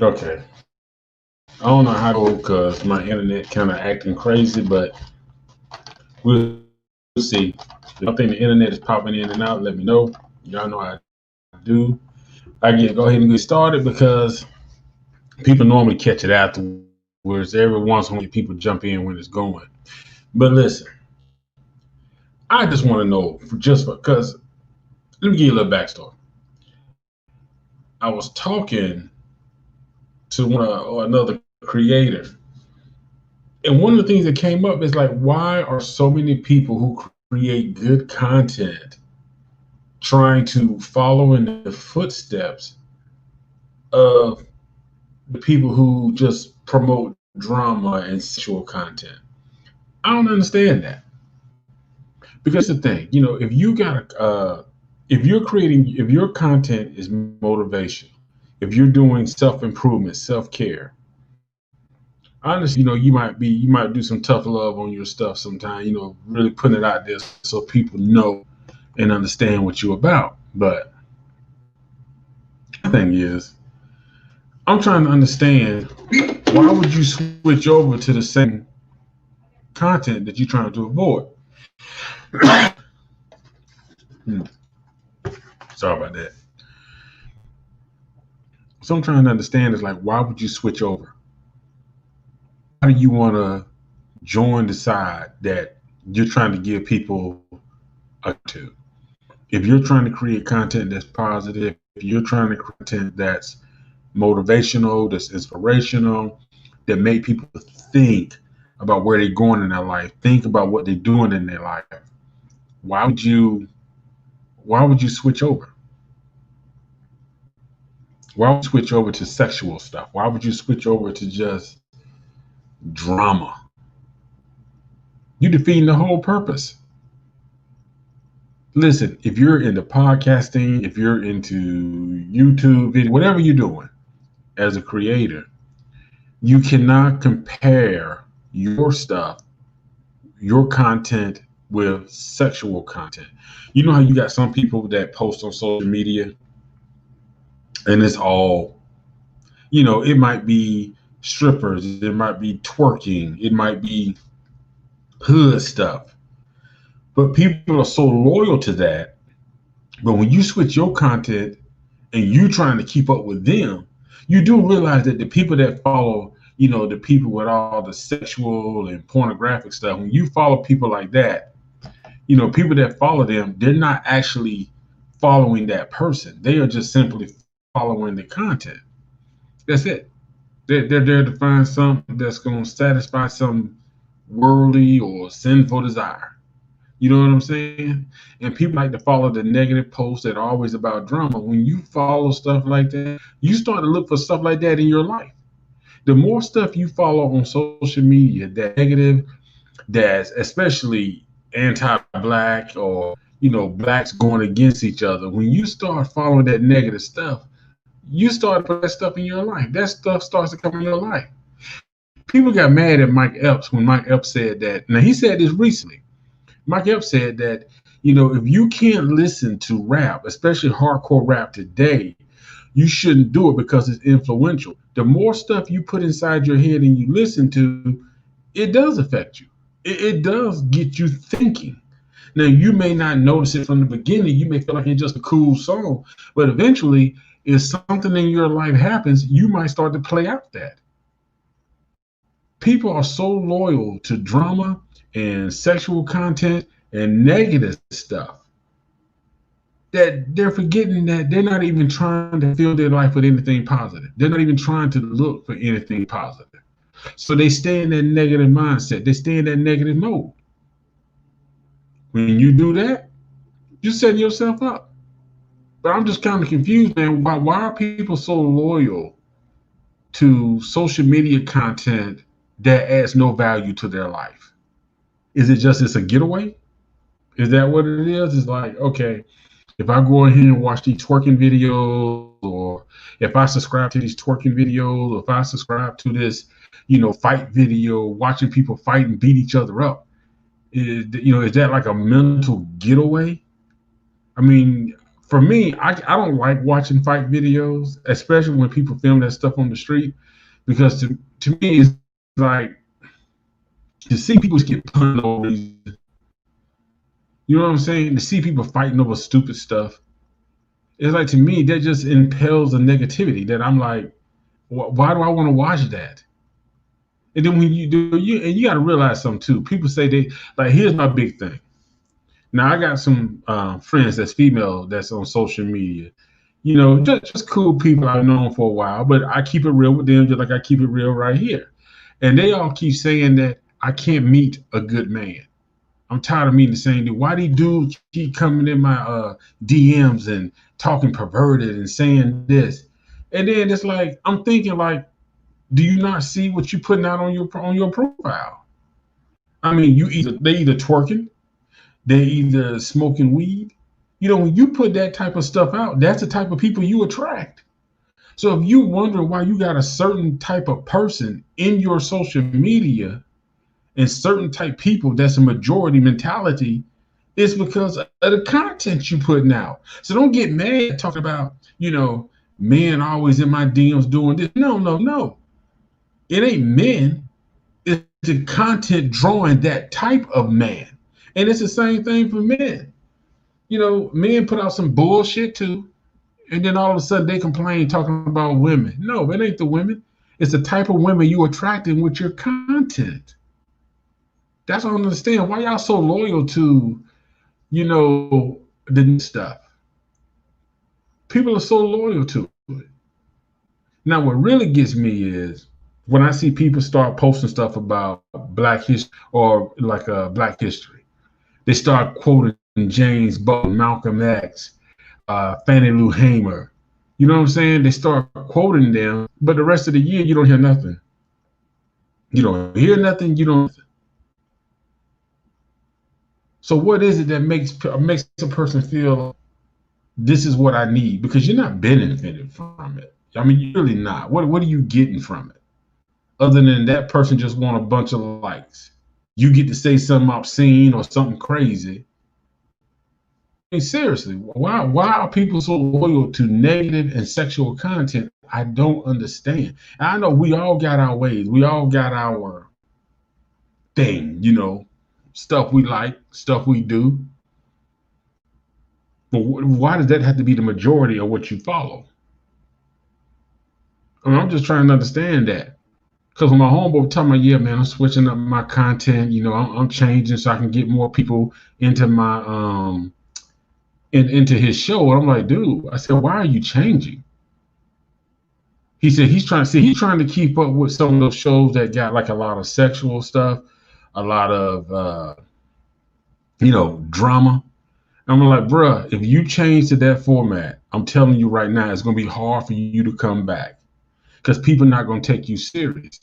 Okay. I don't know how to go because my internet kind of acting crazy, but we'll see. If y'all think the internet is popping in and out, let me know. Y'all know how I do. I get go ahead and get started because people normally catch it afterwards. Every once in a while, you get people jump in when it's going. But listen, I just want to know because let me give you a little backstory. I was talking to another creator, and one of the things that came up is like, why are so many people who create good content trying to follow in the footsteps of the people who just promote drama and sexual content? I don't understand that. Because here's the thing, if you got if your content is motivation, if you're doing self-improvement, self-care, honestly, you might do some tough love on your stuff sometimes, really putting it out there so people know and understand what you're about. But my thing is, I'm trying to understand, why would you switch over to the same content that you're trying to avoid? Hmm, sorry about that. So I'm trying to understand is like, why would you switch over? Why do you want to join the side that you're trying to give people a to? If you're trying to create content that's positive, if you're trying to create content that's motivational, that's inspirational, that make people think about where they're going in their life, think about what they're doing in their life, why would you why would you switch over? Why would you switch over to sexual stuff? Why would you switch over to just drama? You're defeating the whole purpose. Listen, if you're into podcasting, if you're into YouTube video, whatever you're doing as a creator, you cannot compare your stuff, your content with sexual content. You know how you got some people that post on social media and it's all, it might be strippers, it might be twerking, it might be hood stuff. But people are so loyal to that. But when you switch your content and you trying to keep up with them, you do realize that the people that follow, the people with all the sexual and pornographic stuff, when you follow people like that, people that follow them, they're not actually following that person. They are just simply following the content. That's it. They're there to find something that's going to satisfy some worldly or sinful desire. You know what I'm saying? And people like to follow the negative posts that are always about drama. When you follow stuff like that, you start to look for stuff like that in your life. The more stuff you follow on social media that negative, that's especially anti-black, or blacks going against each other, when you start following that negative stuff, you start to put that stuff in your life. That stuff starts to come in your life. People got mad at Mike Epps when Mike Epps said that. Now, he said this recently. Mike Epps said that, if you can't listen to rap, especially hardcore rap today, you shouldn't do it because it's influential. The more stuff you put inside your head and you listen to, it does affect you. It does get you thinking. Now, you may not notice it from the beginning. You may feel like it's just a cool song, but eventually, if something in your life happens, you might start to play out that. People are so loyal to drama and sexual content and negative stuff that they're forgetting that they're not even trying to fill their life with anything positive. They're not even trying to look for anything positive. So they stay in that negative mindset. They stay in that negative mode. When you do that, you're setting yourself up. But I'm just kind of confused, man. Why are people so loyal to social media content that adds no value to their life? Is it just it's a getaway? Is that what it is? It's like, okay, if I go ahead and watch these twerking videos, or if I subscribe to these twerking videos, or if I subscribe to this, fight video, watching people fight and beat each other up, is that like a mental getaway? I mean, For me, I don't like watching fight videos, especially when people film that stuff on the street, because to me it's like to see people get punched over reason. You know what I'm saying? To see people fighting over stupid stuff, it's like to me that just impels a negativity that I'm like, why do I want to watch that? And then when you do, you got to realize something too. People say they like. Here's my big thing. Now I got some friends that's female that's on social media. You know, just cool people I've known for a while, but I keep it real with them just like I keep it real right here. And they all keep saying that I can't meet a good man. I'm tired of meeting the same dude. Why these dudes keep coming in my DMs and talking perverted and saying this? And then it's like I'm thinking like, do you not see what you're putting out on your profile? I mean, they either twerking, they either smoking weed. You know, when you put that type of stuff out, that's the type of people you attract. So if you wonder why you got a certain type of person in your social media and certain type people that's a majority mentality, it's because of the content you putting out. So don't get mad talking about, men always in my DMs doing this. No, no, no. It ain't men. It's the content drawing that type of man. And it's the same thing for men. Men put out some bullshit too. And then all of a sudden they complain talking about women. No, it ain't the women. It's the type of women you attracting with your content. That's what I don't understand. Why y'all so loyal to, the stuff? People are so loyal to it. Now, what really gets me is when I see people start posting stuff about Black history or like Black history. They start quoting James Baldwin, Malcolm X, Fannie Lou Hamer. You know what I'm saying? They start quoting them, but the rest of the year you don't hear nothing. You don't hear nothing. You don't. So what is it that makes a person feel this is what I need? Because you're not benefiting from it. I mean, you're really not. What are you getting from it? Other than that person just want a bunch of likes. You get to say something obscene or something crazy. I mean, seriously, why are people so loyal to negative and sexual content? I don't understand. And I know we all got our ways. We all got our thing, stuff we like, stuff we do. But why does that have to be the majority of what you follow? I mean, I'm just trying to understand that. Because when my homeboy was talking about, yeah, man, I'm switching up my content, I'm changing so I can get more people into my into his show. And I'm like, dude, I said, why are you changing? He said he's trying to keep up with some of those shows that got like a lot of sexual stuff, a lot of drama. I'm like, bruh, if you change to that format, I'm telling you right now, it's gonna be hard for you to come back because people are not gonna take you serious.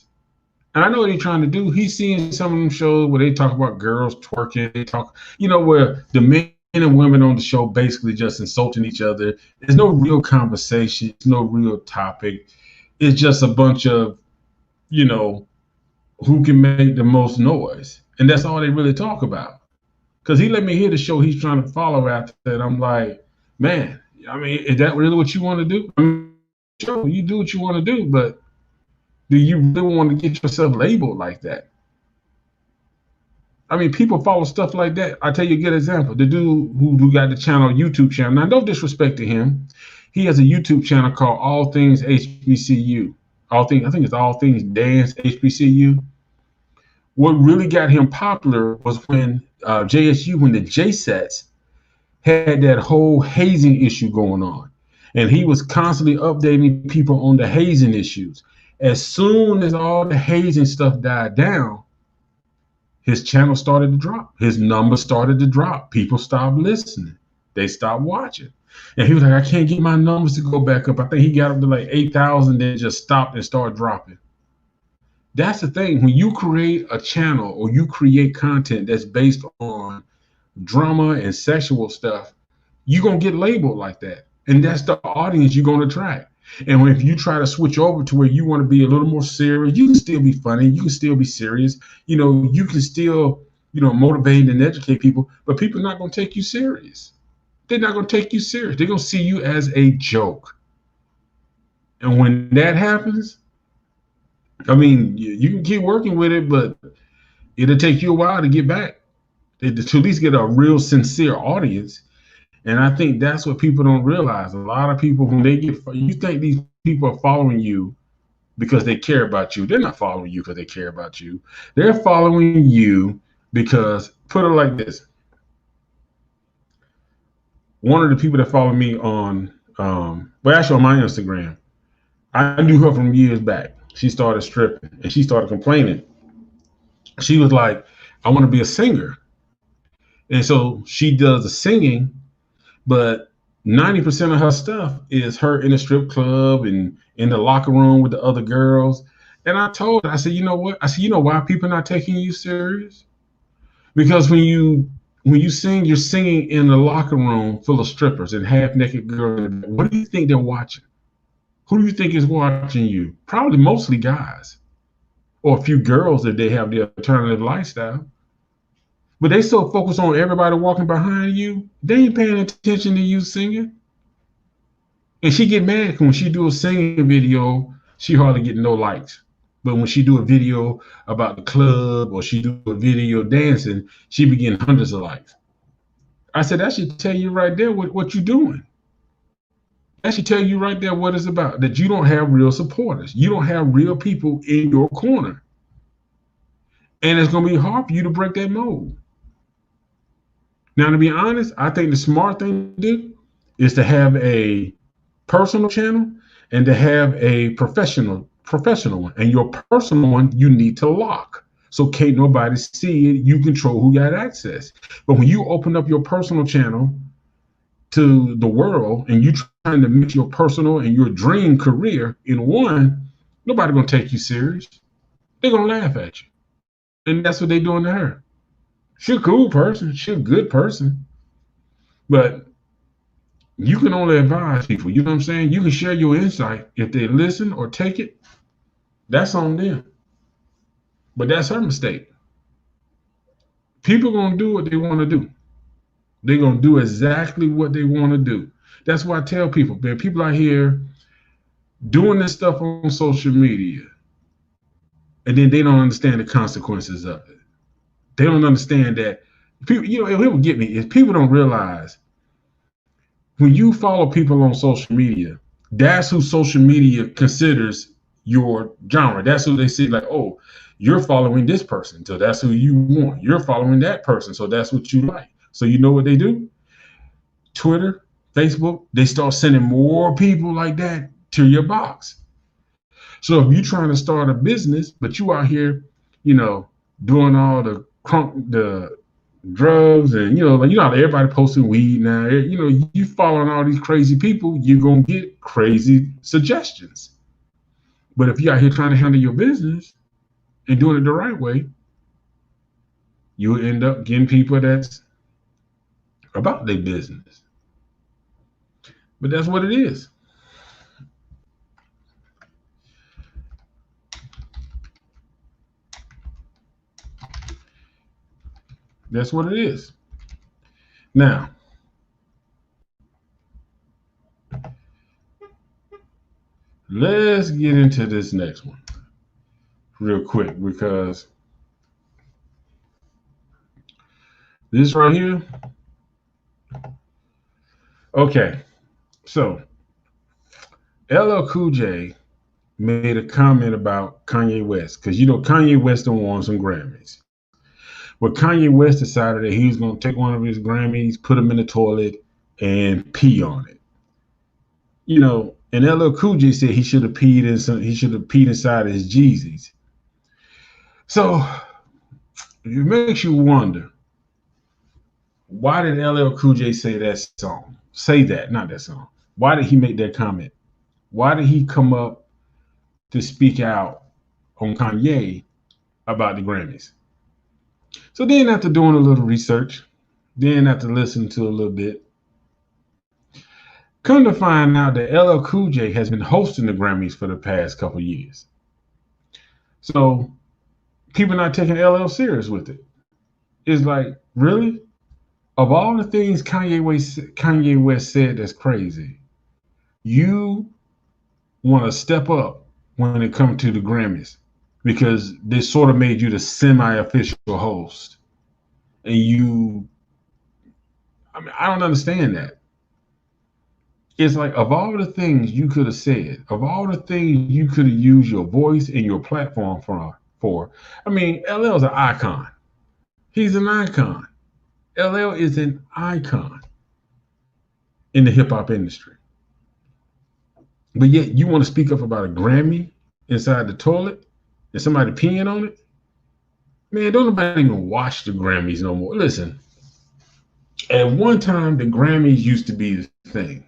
And I know what he's trying to do. He's seeing some of them shows where they talk about girls twerking. They talk, where the men and women on the show basically just insulting each other. There's no real conversation. There's no real topic. It's just a bunch of, who can make the most noise. And that's all they really talk about. Because he let me hear the show he's trying to follow after that. I'm like, man, I mean, is that really what you want to do? I mean, sure, you do what you want to do, but do you really want to get yourself labeled like that? I mean, people follow stuff like that. I'll tell you a good example. The dude who got the YouTube channel. Now, no disrespect to him. He has a YouTube channel called All Things HBCU. I think it's All Things Dance HBCU. What really got him popular was when JSU, when the JSETs had that whole hazing issue going on. And he was constantly updating people on the hazing issues. As soon as all the hazing stuff died down, his channel started to drop. His numbers started to drop. People stopped listening. They stopped watching. And he was like, I can't get my numbers to go back up. I think he got up to like 8,000, then just stopped and started dropping. That's the thing. When you create a channel or you create content that's based on drama and sexual stuff, you're going to get labeled like that. And that's the audience you're going to attract. And if you try to switch over to where you want to be a little more serious, you can still be funny. You can still be serious. You can still, motivate and educate people, but people are not going to take you serious. they're not going to take you serious. They're going to see you as a joke. And when that happens, I mean, you can keep working with it, but it'll take you a while to get back, to at least get a real sincere audience. And I think that's what people don't realize. A lot of people, when they get, you think these people are following you because they care about you. They're not following you because they care about you. They're following you because, put it like this. One of the people that follow me on, actually on my Instagram, I knew her from years back. She started stripping and she started complaining. She was like, I want to be a singer. And so she does the singing, but 90% of her stuff is her in the strip club and in the locker room with the other girls. And I told her, I said, you know what? I said, you know why people are not taking you serious? Because when you sing, you're singing in a locker room full of strippers and half naked girls. What do you think they're watching? Who do you think is watching you? Probably mostly guys or a few girls if they have the alternative lifestyle. But they so focused on everybody walking behind you, they ain't paying attention to you singing. And she get mad when she do a singing video, she hardly get no likes. But when she do a video about the club or she do a video dancing, she be getting hundreds of likes. I said, that should tell you right there what you're doing. That should tell you right there what it's about, that you don't have real supporters. You don't have real people in your corner. And it's going to be hard for you to break that mold. Now, to be honest, I think the smart thing to do is to have a personal channel and to have a professional one. And your personal one, you need to lock. So can't nobody see it. You control who got access. But when you open up your personal channel to the world and you trying to mix your personal and your dream career in one, nobody gonna take you serious. They're gonna laugh at you. And that's what they're doing to her. She's a cool person. She's a good person. But you can only advise people. You know what I'm saying? You can share your insight. If they listen or take it, that's on them. But that's her mistake. People gonna do what they want to do. They're gonna do exactly what they want to do. That's why I tell people, man, people out here doing this stuff on social media, and then they don't understand the consequences of it. They don't understand that people, you know, it will get me is people don't realize when you follow people on social media, that's who social media considers your genre. That's who they see like, oh, you're following this person, so that's who you want. You're following that person, so that's what you like. So you know what they do? Twitter, Facebook, they start sending more people like that to your box. So if you're trying to start a business, but you out here, you know, doing all the drugs and like how everybody posting weed now. You following all these crazy people, you're gonna get crazy suggestions. But if you're out here trying to handle your business and doing it the right way, you'll end up getting people that's about their business. But that's what it is. That's what it is. Now, let's get into this next one real quick because this right here. Okay, so LL Cool J made a comment about Kanye West because Kanye West don't want some Grammys. But Kanye West decided that he was going to take one of his Grammys, put them in the toilet, and pee on it. And LL Cool J said he should have peed inside of his Jeezys. So it makes you wonder, why did LL Cool J say that song? Not that song. Why did he make that comment? Why did he come up to speak out on Kanye about the Grammys? So then after doing a little research, then after listening to a little bit, come to find out that LL Cool J has been hosting the Grammys for the past couple years. So people not taking LL serious with it. It's like, really? Of all the things Kanye West said that's crazy, you want to step up when it comes to the Grammys because they sort of made you the semi-official host, and I mean, I don't understand that. It's like of all the things you could have said, of all the things you could have used your voice and your platform for. I mean, LL's an icon. He's an icon. LL is an icon in the hip hop industry. But yet you want to speak up about a Grammy inside the toilet and somebody peeing on it? Man, don't nobody even watch the Grammys no more. Listen, at one time the Grammys used to be the thing.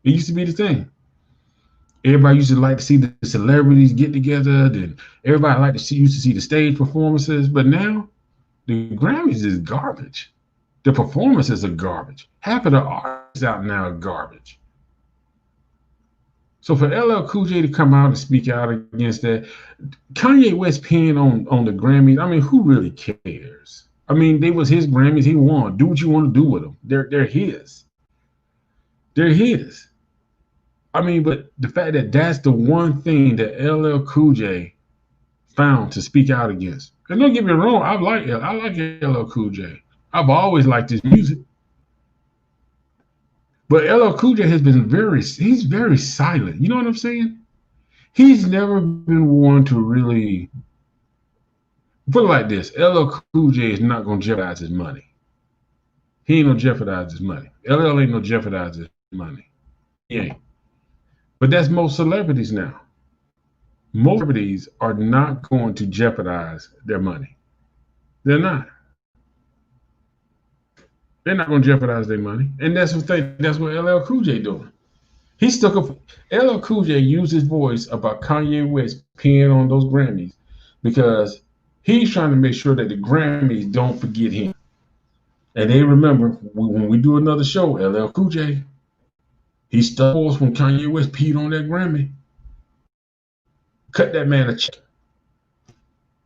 It used to be the thing. Everybody used to like to see the celebrities get together. Then everybody used to see the stage performances. But now the Grammys is garbage. The performances are garbage. Half of the artists out now are garbage. So for LL Cool J to come out and speak out against that, Kanye West peeing on the Grammys, I mean, who really cares? I mean, they was his Grammys. He won. Do what you want to do with them. They're his. They're his. I mean, but the fact that that's the one thing that LL Cool J found to speak out against. And don't get me wrong, I like LL Cool J. I've always liked his music. But LL Cool J has been he's very silent. You know what I'm saying? He's never been one to really put it like this. LL Cool J is not going to jeopardize his money. He ain't going to jeopardize his money. LL ain't going to jeopardize his money. He ain't. But that's most celebrities now. Most celebrities are not going to jeopardize their money. They're not. They're not going to jeopardize their money. And that's what LL Cool J doing. He stuck up. LL Cool J used his voice about Kanye West peeing on those Grammys because he's trying to make sure that the Grammys don't forget him. And they remember when we do another show, LL Cool J, he stuck us when Kanye West peed on that Grammy. Cut that man a check.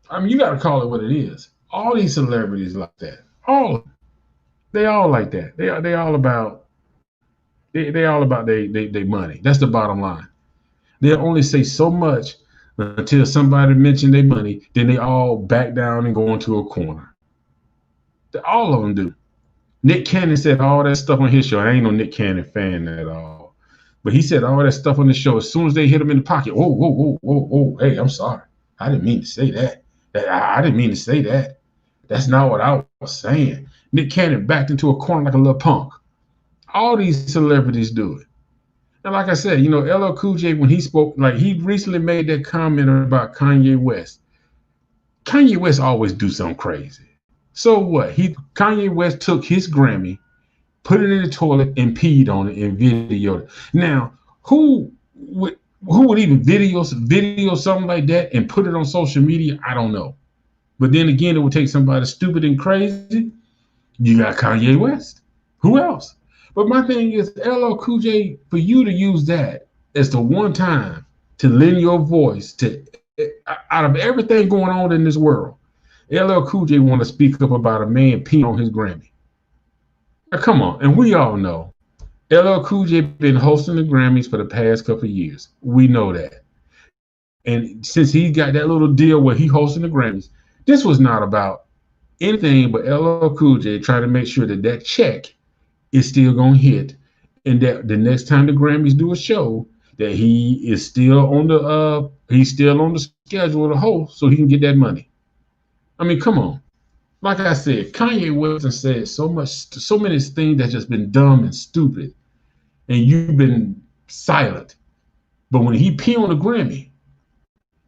I mean, you got to call it what it is. All these celebrities like that. All of them. They all like that. They all about their money. That's the bottom line. They'll only say so much until somebody mention their money, then they all back down and go into a corner. All of them do. Nick Cannon said all that stuff on his show. I ain't no Nick Cannon fan at all. But he said all that stuff on the show. As soon as they hit him in the pocket, whoa, whoa, whoa, whoa, whoa. Hey, I'm sorry. I didn't mean to say that. I didn't mean to say that. That's not what I was saying. Nick Cannon backed into a corner like a little punk. All these celebrities do it. And like I said, you know, LL Cool J, when he spoke, like he recently made that comment about Kanye West. Kanye West always do something crazy. So what? Kanye West took his Grammy, put it in the toilet, and peed on it and videoed it. Now, who would even video something like that and put it on social media? I don't know. But then again, it would take somebody stupid and crazy. You got Kanye West. Who else? But my thing is, LL Cool J, for you to use that as the one time to lend your voice to, out of everything going on in this world, LL Cool J want to speak up about a man peeing on his Grammy. Now, come on, and we all know LL Cool J been hosting the Grammys for the past couple of years. We know that. And since he got that little deal where he hosting the Grammys, this was not about anything but LL Cool J trying to make sure that check is still going to hit, and that the next time the Grammys do a show, that he is still on the schedule to host so he can get that money. I mean, come on. Like I said, Kanye West has said so many things that's just been dumb and stupid, and you've been silent. But when he pee on the Grammy,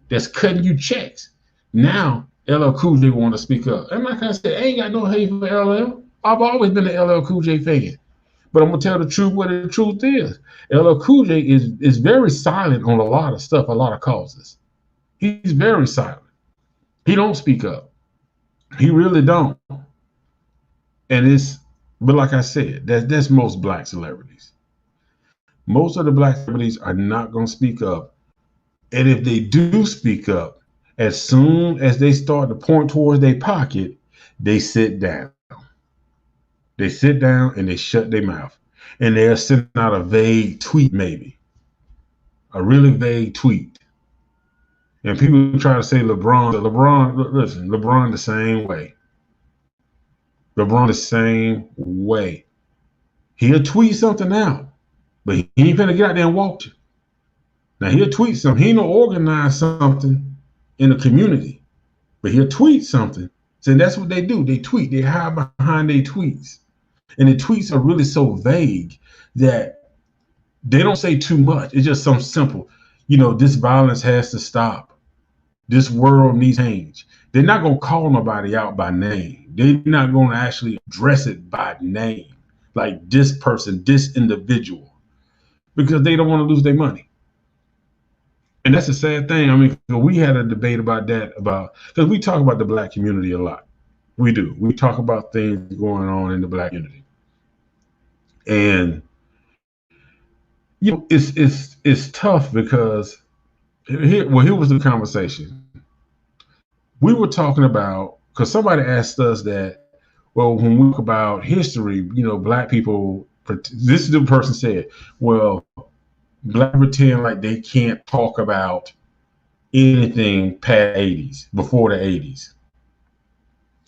that's cutting you checks. Now LL Cool J want to speak up. And like I said, I ain't got no hate for LL. I've always been an LL Cool J fan. But I'm going to tell the truth what the truth is. LL Cool J is very silent on a lot of stuff, a lot of causes. He's very silent. He don't speak up. He really don't. But like I said, that's most black celebrities. Most of the black celebrities are not going to speak up. And if they do speak up, as soon as they start to point towards their pocket, they sit down. They sit down and they shut their mouth. And they'll send out a vague tweet, maybe. A really vague tweet. And people try to say listen, LeBron the same way. LeBron the same way. He'll tweet something out, but he ain't finna get out there and walk you. Now he'll tweet something. He ain't no organize something in the community, but he'll tweet something. So that's what they do. They tweet. They hide behind their tweets. And the tweets are really so vague that they don't say too much. It's just some simple, this violence has to stop. This world needs change. They're not going to call nobody out by name. They're not going to actually address it by name, like this person, this individual, because they don't want to lose their money. And that's a sad thing. I mean, we had a debate about that, because we talk about the black community a lot. We do. We talk about things going on in the black community. And, it's tough because here was the conversation. We were talking about, because somebody asked us that, well, when we talk about history, black people, this is the person said, well, black pretend like they can't talk about anything past 80s, before the 80s.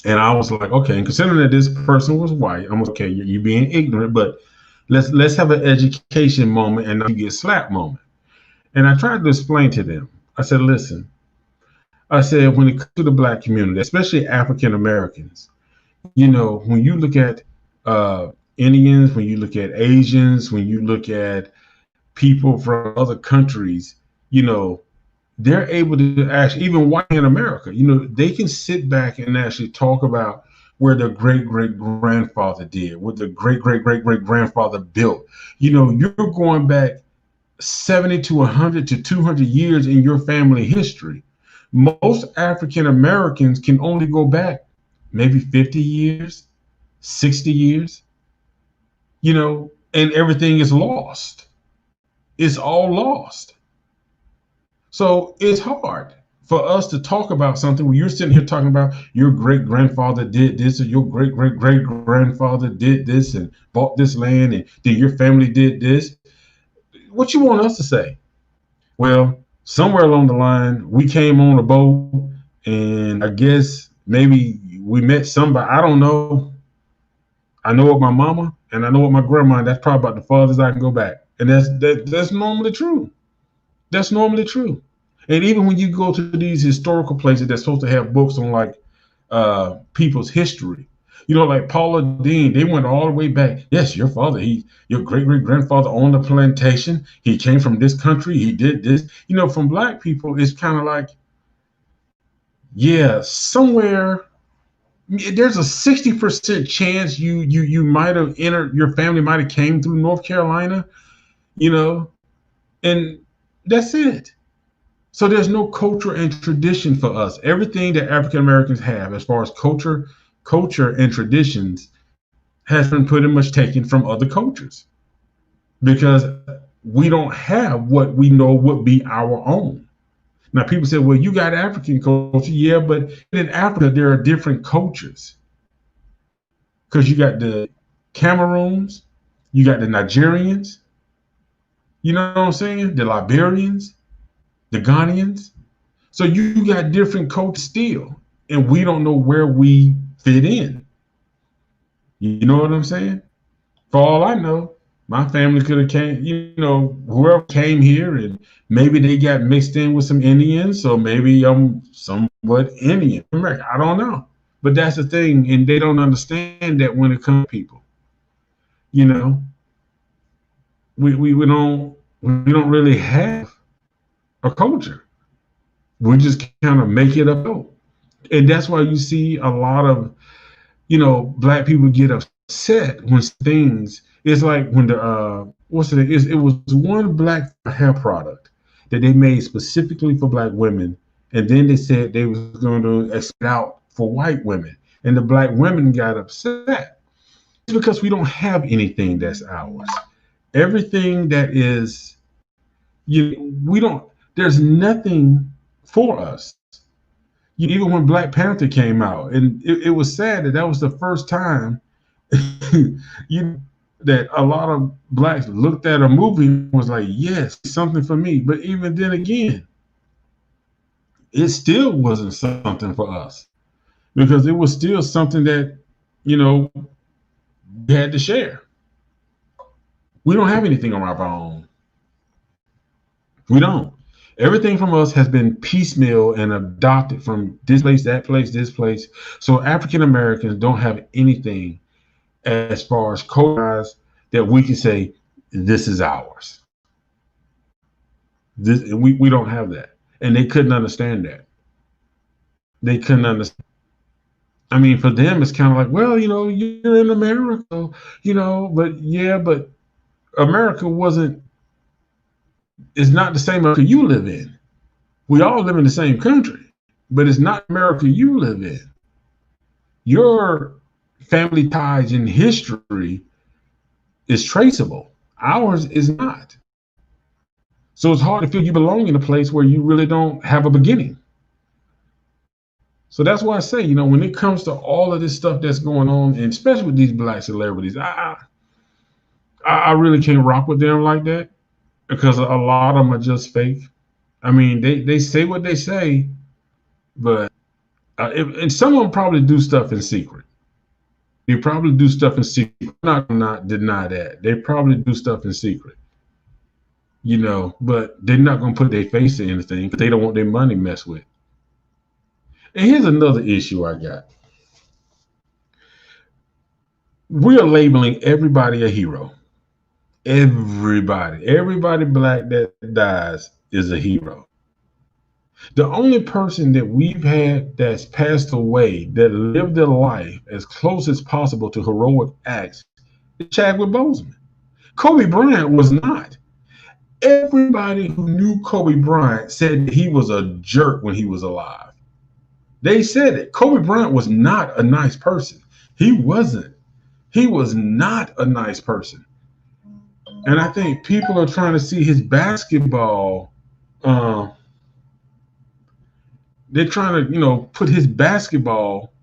And I was like, okay, and considering that this person was white, I'm okay, you're being ignorant, but let's have an education moment and not you get slapped moment. And I tried to explain to them. I said, listen, I said, when it comes to the black community, especially African Americans, when you look at Indians, when you look at Asians, when you look at people from other countries, they're able to actually, even white in America, they can sit back and actually talk about where their great-great-grandfather did, what the great-great-great-great-grandfather built. You're going back 70 to 100 to 200 years in your family history. Most African Americans can only go back maybe 50 years, 60 years, and everything is lost. It's all lost. So it's hard for us to talk about something where you're sitting here talking about your great-grandfather did this, or your great-great-great-grandfather did this and bought this land, and then your family did this. What you want us to say? Well, somewhere along the line, we came on a boat, and I guess maybe we met somebody. I don't know. I know what my mama and I know what my grandma. That's probably about the farthest I can go back, and that's normally true. That's normally true. And even when you go to these historical places that's supposed to have books on like people's history, like Paula Dean, they went all the way back. Yes, your father, your great-great-grandfather owned a plantation. He came from this country. He did this. From black people, it's kind of like, yeah, somewhere there's a 60% chance you might have entered, your family might have came through North Carolina, and that's it. So there's no culture and tradition for us. Everything that African Americans have as far as culture and traditions has been pretty much taken from other cultures, because we don't have what we know would be our own. Now people say, well, you got African culture. Yeah, but in Africa, there are different cultures, because you got the Cameroons, you got the Nigerians, you know what I'm saying? The Liberians, the Ghanaians. So you got different cultures still, and we don't know where we fit in. You know what I'm saying? For all I know, my family could have came, whoever came here, and maybe they got mixed in with some Indians, so maybe I'm somewhat Indian American. I don't know. But that's the thing, and they don't understand that when it comes to people. We don't really have a culture. We just kind of make it up. And that's why you see a lot of, black people get upset when things, it's like when it was one black hair product that they made specifically for black women. And then they said they was going to export out for white women. And the black women got upset. It's because we don't have anything that's ours. Everything that is, there's nothing for us. Even when Black Panther came out, and it was sad that was the first time you that a lot of blacks looked at a movie and was like, yes, something for me. But even then again, it still wasn't something for us because it was still something that, you know, we had to share. We don't have anything on our own. We don't. Everything from us has been piecemeal and adopted from this place. So African Americans don't have anything as far as codified that we can say this is ours. We don't have that, and they couldn't understand that. They couldn't understand. I mean, for them, it's kind of like, well, you're in America, but yeah, but America wasn't. It's not the same America you live in. We all live in the same country, but it's not America you live in. Your family ties in history is traceable. Ours is not. So it's hard to feel you belong in a place where you really don't have a beginning. So that's why I say, when it comes to all of this stuff that's going on, and especially with these black celebrities, I really can't rock with them like that because a lot of them are just fake. I mean, they say what they say, but and some of them probably do stuff in secret. They probably do stuff in secret. I'm not deny that. They probably do stuff in secret, but they're not going to put their face to anything because they don't want their money messed with. And here's another issue I got. We are labeling everybody a hero. Everybody black that dies is a hero. The only person that we've had that's passed away that lived their life as close as possible to heroic acts is Chadwick Boseman. Kobe Bryant was not. Everybody who knew Kobe Bryant said he was a jerk when he was alive. They said it. Kobe Bryant was not a nice person. He wasn't. He was not a nice person. And I think people are trying to see his basketball. They're trying to, put his basketball,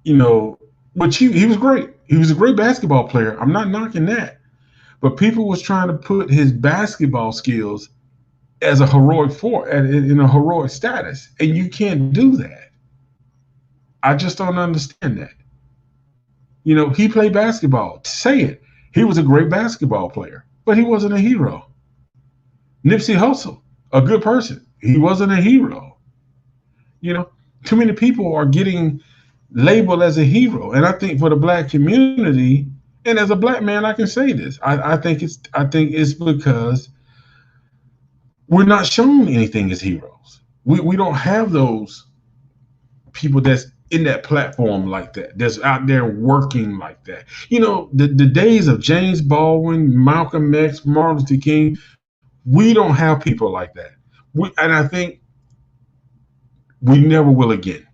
which he was great. He was a great basketball player. I'm not knocking that. But people was trying to put his basketball skills as a heroic in a heroic status. And you can't do that. I just don't understand that. He played basketball. Say it. He was a great basketball player, but he wasn't a hero. Nipsey Hussle, a good person. He wasn't a hero. Too many people are getting labeled as a hero. And I think for the black community, and as a black man, I can say this. I think it's because we're not shown anything as heroes. We don't have those people that's in that platform like that, that's out there working like that. The days of James Baldwin, Malcolm X, Martin Luther King, we don't have people like that. And I think we never will again.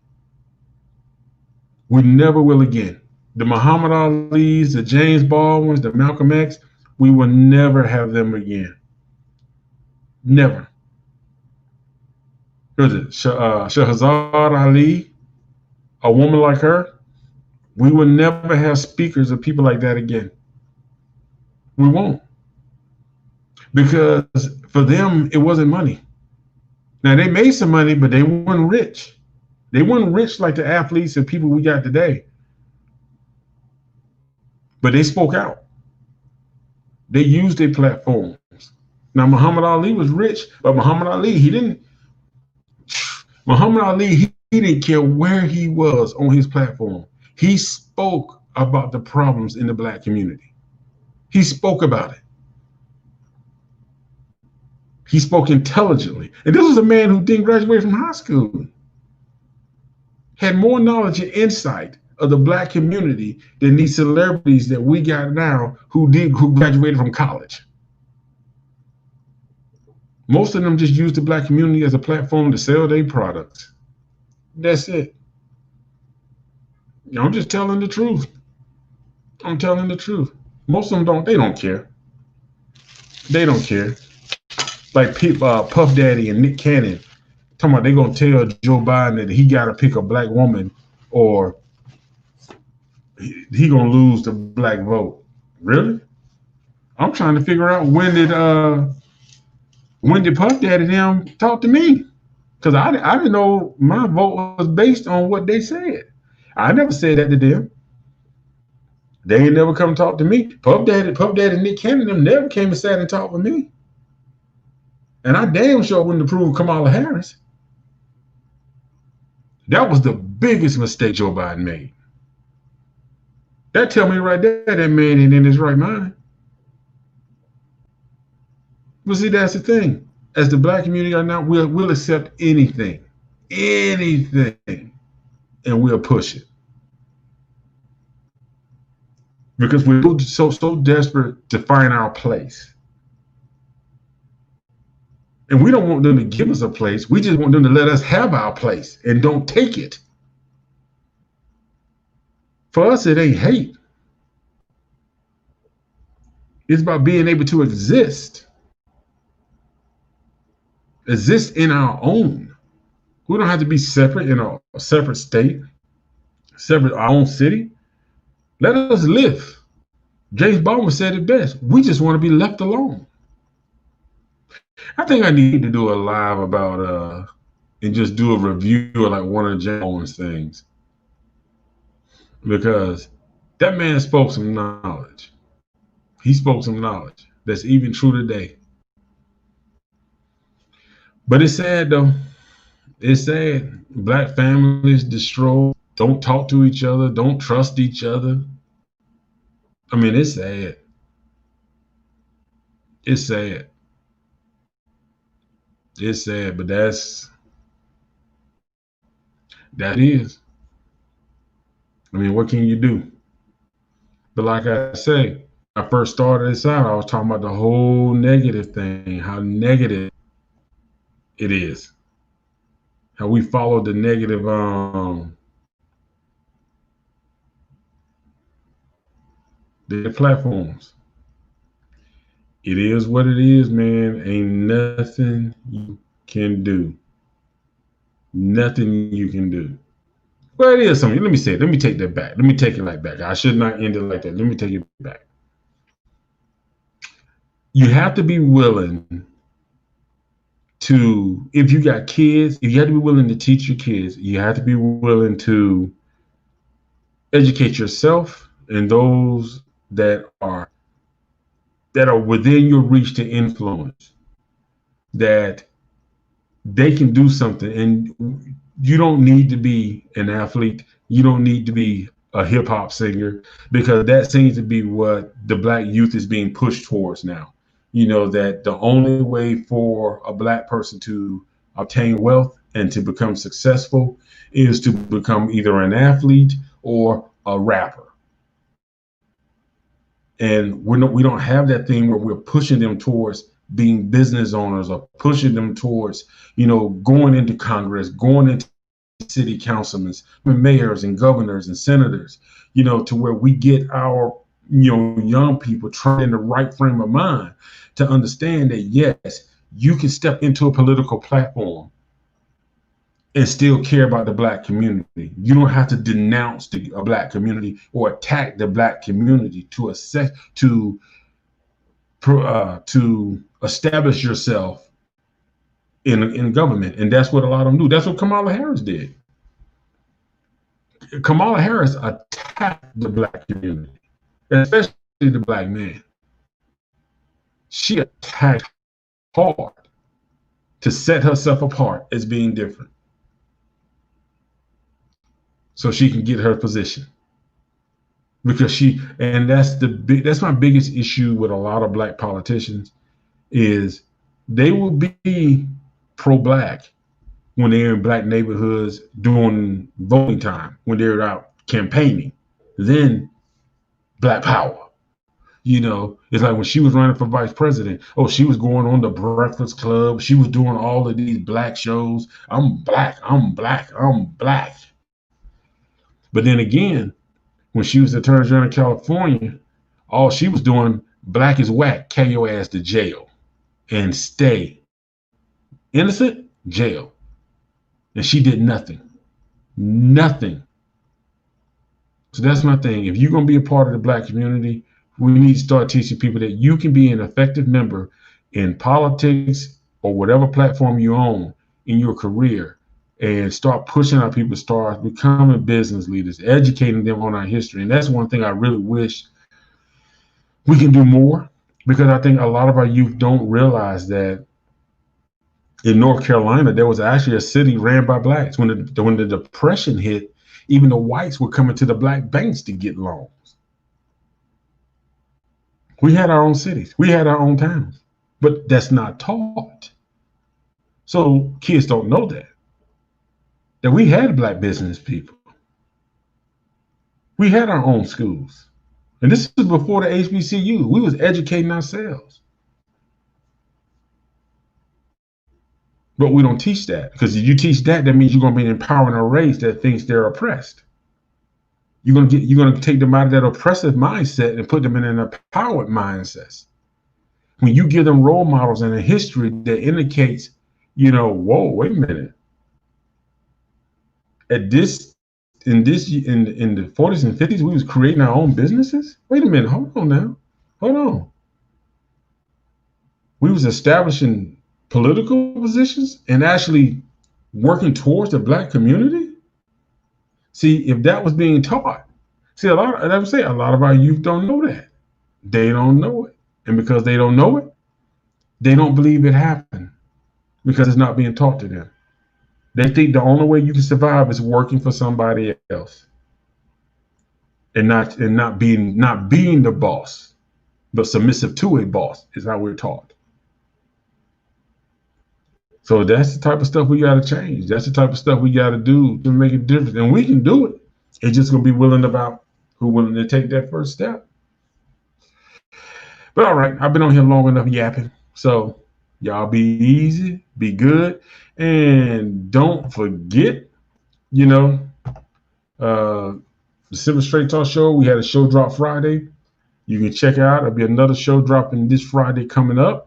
We never will again. The Muhammad Ali's, the James Baldwins, the Malcolm X, we will never have them again. Never. Who's it? Shahzad Ali, a woman like her, we will never have speakers of people like that again. We won't. Because for them, it wasn't money. Now, they made some money, but they weren't rich. They weren't rich like the athletes and people we got today. But they spoke out. They used their platforms. Now, Muhammad Ali was rich, but Muhammad Ali, he didn't care where he was on his platform. He spoke about the problems in the black community. He spoke about it. He spoke intelligently. And this was a man who didn't graduate from high school. Had more knowledge and insight of the black community than these celebrities that we got now who graduated from college. Most of them just use the black community as a platform to sell their products. That's it. I'm just telling the truth. I'm telling the truth. Most of them they don't care. They don't care. Like Puff Daddy and Nick Cannon talking about they're going to tell Joe Biden that he got to pick a black woman or he gonna lose the black vote. Really? I'm trying to figure out when did Puff Daddy them talk to me? Because I didn't know my vote was based on what they said. I never said that to them. They ain't never come talk to me. Puff Daddy, Nick Cannon them never came and sat and talked with me. And I damn sure wouldn't approve Kamala Harris. That was the biggest mistake Joe Biden made. That tell me right there that man ain't in his right mind. But see, that's the thing. As the black community right now, we'll accept anything, anything, and we'll push it because we're so desperate to find our place, and we don't want them to give us a place. We just want them to let us have our place and don't take it. For us, it ain't hate. It's about being able to exist in our own. We don't have to be separate in a separate state, separate our own city. Let us live. James Baldwin said it best. We just want to be left alone. I think I need to do a live about and just do a review of like one of James Baldwin's things. Because that man spoke some knowledge. He spoke some knowledge that's even true today. But it's sad though. It's sad. Black families destroyed. Don't talk to each other. Don't trust each other. I mean, it's sad. It's sad. It's sad, but that is. I mean, what can you do? But like I say, I first started this out, I was talking about the whole negative thing, how negative it is. How we follow the negative the platforms. It is what it is, man. Ain't nothing you can do. Nothing you can do. Well, it is something. Let me say it. Let me take that back. Let me take it like back. I should not end it like that. Let me take it back. You have to be willing to, if you got kids, if you have to be willing to teach your kids, you have to be willing to educate yourself and those that are within your reach to influence, that they can do something. And you don't need to be an athlete. You don't need to be a hip hop singer, because that seems to be what the black youth is being pushed towards now. You know, that the only way for a black person to obtain wealth and to become successful is to become either an athlete or a rapper. And we don't have that thing where we're pushing them towards being business owners or pushing them towards, going into Congress, going into city councilmen, mayors and governors and senators, to where we get our, young people trained in the right frame of mind to understand that, yes, you can step into a political platform and still care about the black community. You don't have to denounce a black community or attack the black community to establish yourself in government. And that's what a lot of them do. That's what Kamala Harris did. Kamala Harris attacked the black community, especially the black man. She attacked hard to set herself apart as being different, so she can get her position. Because that's my biggest issue with a lot of black politicians, is they will be pro-black when they're in black neighborhoods during voting time, when they're out campaigning. Then black power. It's like when she was running for vice president. Oh, she was going on the Breakfast Club. She was doing all of these black shows. I'm black. I'm black. I'm black. But then again, when she was Attorney General of California, all she was doing, black is whack, carry your ass to jail and stay. Innocent, jail. And she did nothing. Nothing. So that's my thing. If you're going to be a part of the Black community, we need to start teaching people that you can be an effective member in politics or whatever platform you own in your career, and start pushing our people, start becoming business leaders, educating them on our history. And that's one thing I really wish we can do more, because I think a lot of our youth don't realize that in North Carolina, there was actually a city ran by blacks. When the Depression hit, even the whites were coming to the black banks to get loans. We had our own cities. We had our own towns. But that's not taught. So kids don't know that we had black business people. We had our own schools. And this is before the HBCU. We was educating ourselves. But we don't teach that, because if you teach that, that means you're going to be empowering a race that thinks they're oppressed. You're going to take them out of that oppressive mindset and put them in an empowered mindset. When you give them role models and a history that indicates, whoa, wait a minute. In the 40s and 50s, we was creating our own businesses. Wait a minute, hold on now, hold on. We was establishing political positions and actually working towards the black community. See, if that was being taught, a lot of our youth don't know that. They don't know it, and because they don't know it, they don't believe it happened, because it's not being taught to them. They think the only way you can survive is working for somebody else, and not being the boss, but submissive to a boss is how we're taught. So that's the type of stuff we got to change. That's the type of stuff we got to do to make a difference, and we can do it. It's just gonna be willing to take that first step. But all right, I've been on here long enough yapping. So y'all be easy, be good, and don't forget, the Silver Straight Talk Show. We had a show drop Friday. You can check it out. There'll be another show dropping this Friday coming up.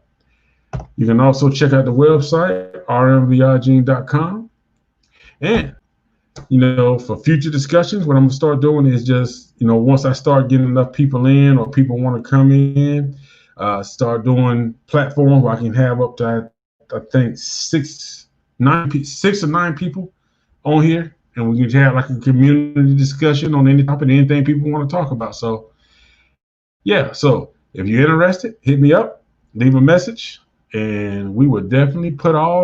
You can also check out the website, rmvrgene.com. And, for future discussions, what I'm going to start doing is just, once I start getting enough people in, or people want to come in, start doing platforms where I can have up to, I think, 6 or 9 people on here. And we can have like a community discussion on any topic, anything people want to talk about. So, yeah. So if you're interested, hit me up, leave a message, and we will definitely put all